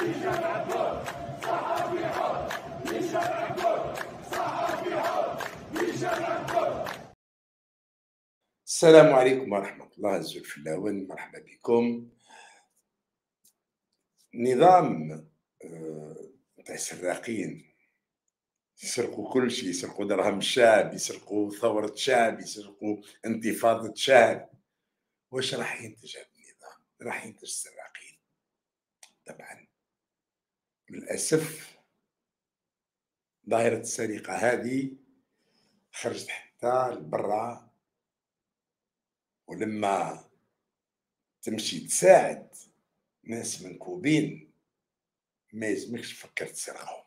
السلام عليكم ورحمة الله عز وجل، مرحبا بكم. نظام تاع السراقين يسرقوا كل شيء، يسرقوا درهم الشعب، يسرقوا ثورة شعب، يسرقوا انتفاضة شعب. واش راح ينتج هذا النظام؟ راح ينتج السراقين طبعا. للأسف ظاهرة السرقة هذه خرجت حتى لبرا، ولما تمشي تساعد ناس منكوبين ما يلزمكش تفكر تسرقهم.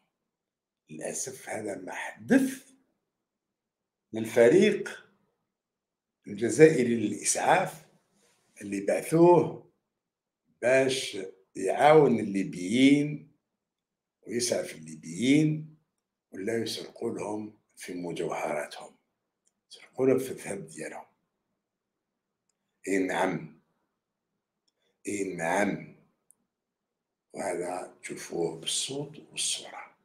للأسف هذا ما حدث للفريق الجزائري للإسعاف اللي بعثوه باش يعاون الليبيين ويسعف الليبيين، ولا يسرقوا لهم في مجوهراتهم، يسرقوا لهم في الذهب ديالهم. اي نعم، اي نعم، وهذا تشوفوه بالصوت والصورة.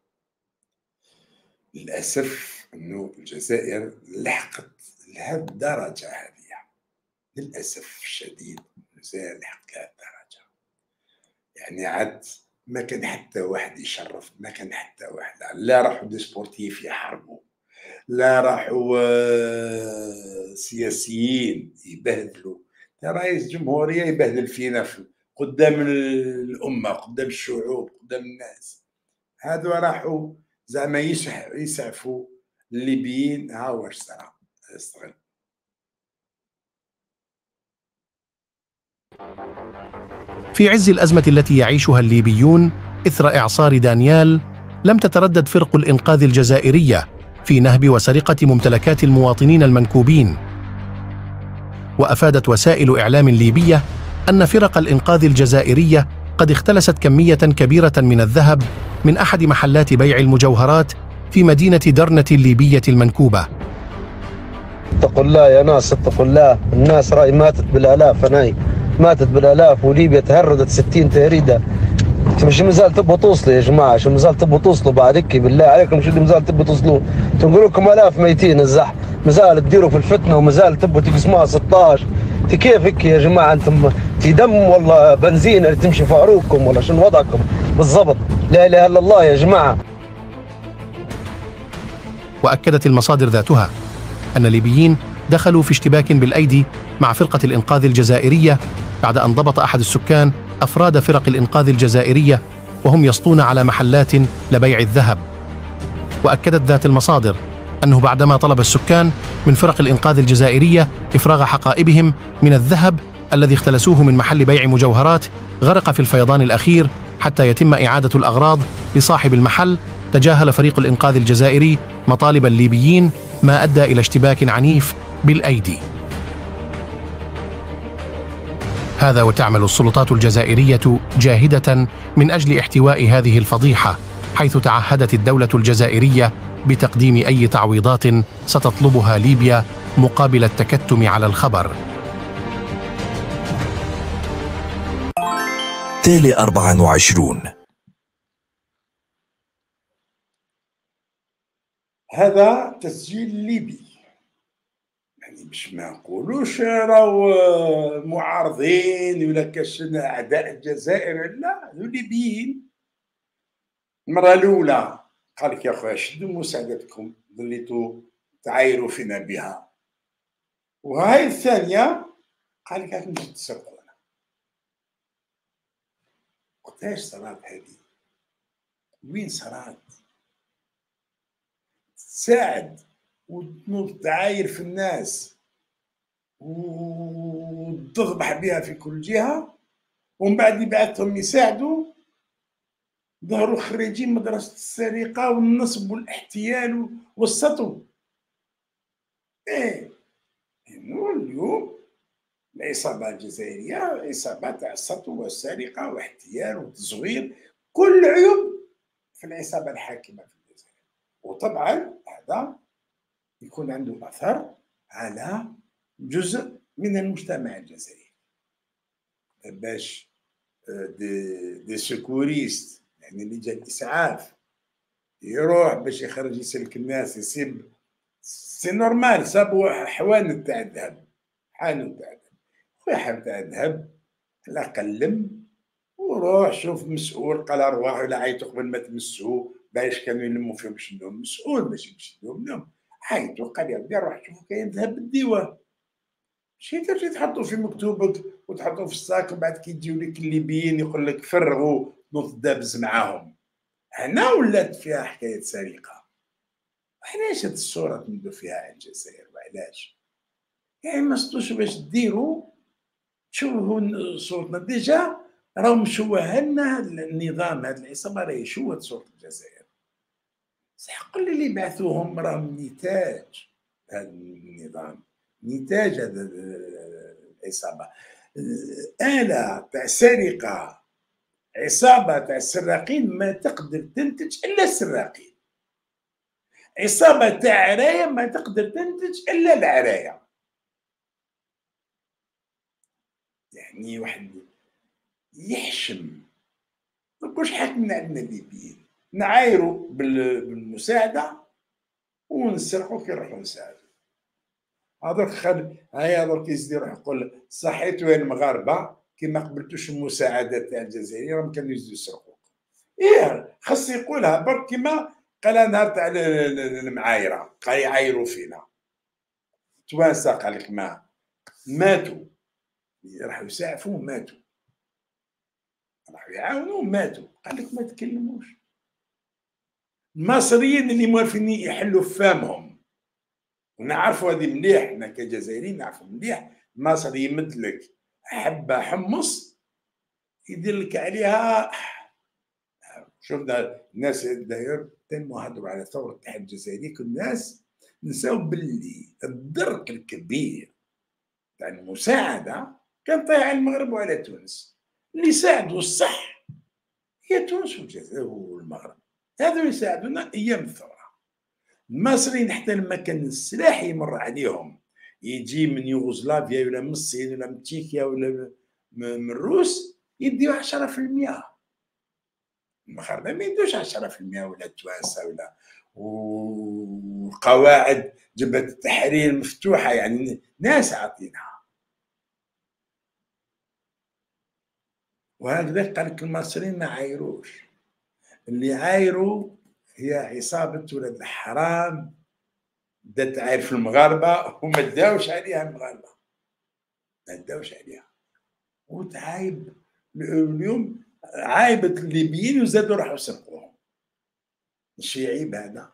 للأسف أنه الجزائر لحقت لهذه الدرجة هذه، للأسف الشديد الجزائر لحقت لهذه الدرجة. يعني عاد ما كان حتى واحد يشرف، ما كان حتى واحد، لا راحوا دي سبورتيف يحاربوا، لا راحوا سياسيين يبهدلوا، رئيس جمهورية يبهدل فينا قدام الأمة، قدام الشعوب، قدام الناس. هذو راحوا زعما يسعفوا الليبيين. ها واش صرا استغل. في عز الأزمة التي يعيشها الليبيون إثر إعصار دانيال، لم تتردد فرق الإنقاذ الجزائرية في نهب وسرقة ممتلكات المواطنين المنكوبين. وأفادت وسائل إعلام ليبية أن فرق الإنقاذ الجزائرية قد اختلست كمية كبيرة من الذهب من أحد محلات بيع المجوهرات في مدينة درنة الليبية المنكوبة. اتقوا الله يا ناس، اتقوا الله. الناس راي ماتت بالآلاف، أنا ماتت بالآلاف، وليبيا تهردت 60 تهريدة. مش مازال تبغوا توصلوا يا جماعة؟ شو مازال تبغوا توصلوا بعد هيك؟ بالله عليكم شو اللي مازال تبغوا توصلوا؟ تنقول لكم آلاف ميتين الزح، مازال تديروا في الفتنة ومازال تبغوا تقسموها 16. كيف هيك يا جماعة؟ انتم دم والله بنزين اللي تمشي في عروقكم، ولا شنو وضعكم بالضبط؟ لا إله إلا الله يا جماعة. وأكدت المصادر ذاتها أن الليبيين دخلوا في اشتباك بالأيدي مع فرقة الإنقاذ الجزائرية بعد أن ضبط أحد السكان أفراد فرق الإنقاذ الجزائرية وهم يسطون على محلات لبيع الذهب. وأكدت ذات المصادر أنه بعدما طلب السكان من فرق الإنقاذ الجزائرية إفراغ حقائبهم من الذهب الذي اختلسوه من محل بيع مجوهرات، غرق في الفيضان الأخير حتى يتم إعادة الأغراض لصاحب المحل. تجاهل فريق الإنقاذ الجزائري مطالب الليبيين، ما أدى إلى اشتباك عنيف بالأيدي. هذا وتعمل السلطات الجزائرية جاهدة من أجل احتواء هذه الفضيحة، حيث تعهدت الدولة الجزائرية بتقديم أي تعويضات ستطلبها ليبيا مقابل التكتم على الخبر. تالي 24. هذا تسجيل ليبي، يعني باش ما نقولوش راهو معارضين ولا كاش اعداء الجزائر، لا، هذو ليبيين. المره الاولى قال لك يا خويا شدوا مساعدتكم ظليتوا تعايروا فينا بها، وهاي الثانيه قال لك راكم تسرقونا. وقتاش صرات هذه؟ وين صرات؟ تساعد وتنوض تعاير في الناس وتضبح بها في كل جهة، ومن بعد يبعثهم يساعدوا، ظهروا خريجين مدرسة السرقة والنصب والاحتيال والسطو. ايه اليوم العصابة الجزائرية عصابة تاع السطو والسرقة واحتيال وتزوير، كل عيوب في العصابة الحاكمة في الجزائر. وطبعا هذا يكون عنده أثر على جزء من المجتمع الجزائري، باش دي سكوريست يعني اللي جا الاسعاف يروح باش يخرج يسلك الناس، يسيب سي نورمال، صابوا حوان تاع الذهب، حانوت تاع الذهب، خويا حان تاع الذهب لا قلم وروح شوف مسؤول، قال ارواح ولا عيطوا قبل ما تمسوه باش كانوا يلموا فيهم شنو مسؤول باش يمشي لهم لهم، عيطوا قال يا ودي روح شوفوا كاين ذهب بالديوان، ماشي ترجع تحطوا في مكتوبك وتحطوا في الصاك، وبعد كي يجيو لك الليبيين يقول لك فرغوا نوض دابز معاهم. هنا ولات فيها حكايه سرقه. علاش هاد الصوره تمدوا فيها على الجزائر وعلاش؟ يعني ما صدوش باش ديروا تشوفوا صورتنا ديجا، راهو مشوه لنا هذا النظام، هذه العصابه راهي شوهت صوره الجزائر. صح قول لي اللي بعثوهم راهم نتاج هذا النظام، نتاج هذا العصابه، آلة تاع سرقه، عصابه تاع السراقين ما تقدر تنتج الا السراقين، عصابه تاع عرايه ما تقدر تنتج الا العرايه. يعني واحد يحشم، ما نكونش حاكمنا عندنا الليبيين، نعايروا بالمساعده ونسرقوا كي نروحوا نساعدوا. هذاك هيا درك يزيد يروح يقول صحيت وين المغاربه كي ما قبلتوش المساعده تاع الجزائريين راهم كانوا يزيدوا يسرقوا. ايه خاص يقولها برك كيما قالها نهار تاع المعايره، قال يعايروا فينا توانسه، قال لك ما ماتوا، راحوا يساعفوه ماتوا، راحوا يعاونوه ماتوا، قال لك ما تكلموش. المصريين اللي موالفين يحلوا فامهم، ونعرفوا هذه مليح، حنا كجزائريين نعرفوا مليح، المصري يمد لك حبه حمص يدير لك عليها. شفنا الناس داير تموا هضروا على ثوره الاتحاد الجزائري، كل الناس نساو باللي الدرك الكبير تاع المساعده كان طايح على المغرب وعلى تونس، اللي ساعدوا الصح هي تونس والجزائر والمغرب، هذو يساعدونا ايام الثوره. المصريين حتى لما كان السلاح يمر عليهم يجي من يوغوسلافيا ولا من الصين ولا من تشيكيا ولا من الروس يديو 10%، المغاربه ما يدوش 10% ولا التوانسه ولا، وقواعد جبهه التحرير مفتوحه، يعني ناس عاطينها. وهكذا قال لك المصريين ما عايروش، اللي عايروا هي عصابه ولاد الحرام بدات تعاير في المغاربه وما داوش عليها المغاربه، ما داوش عليها، وتعايب اليوم عايبت الليبيين وزادوا راحوا سرقوهم. ماشي عيب هذا؟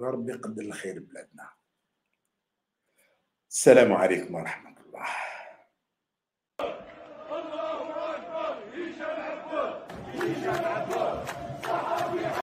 ربي يقدر الخير بلادنا. السلام عليكم ورحمه الله.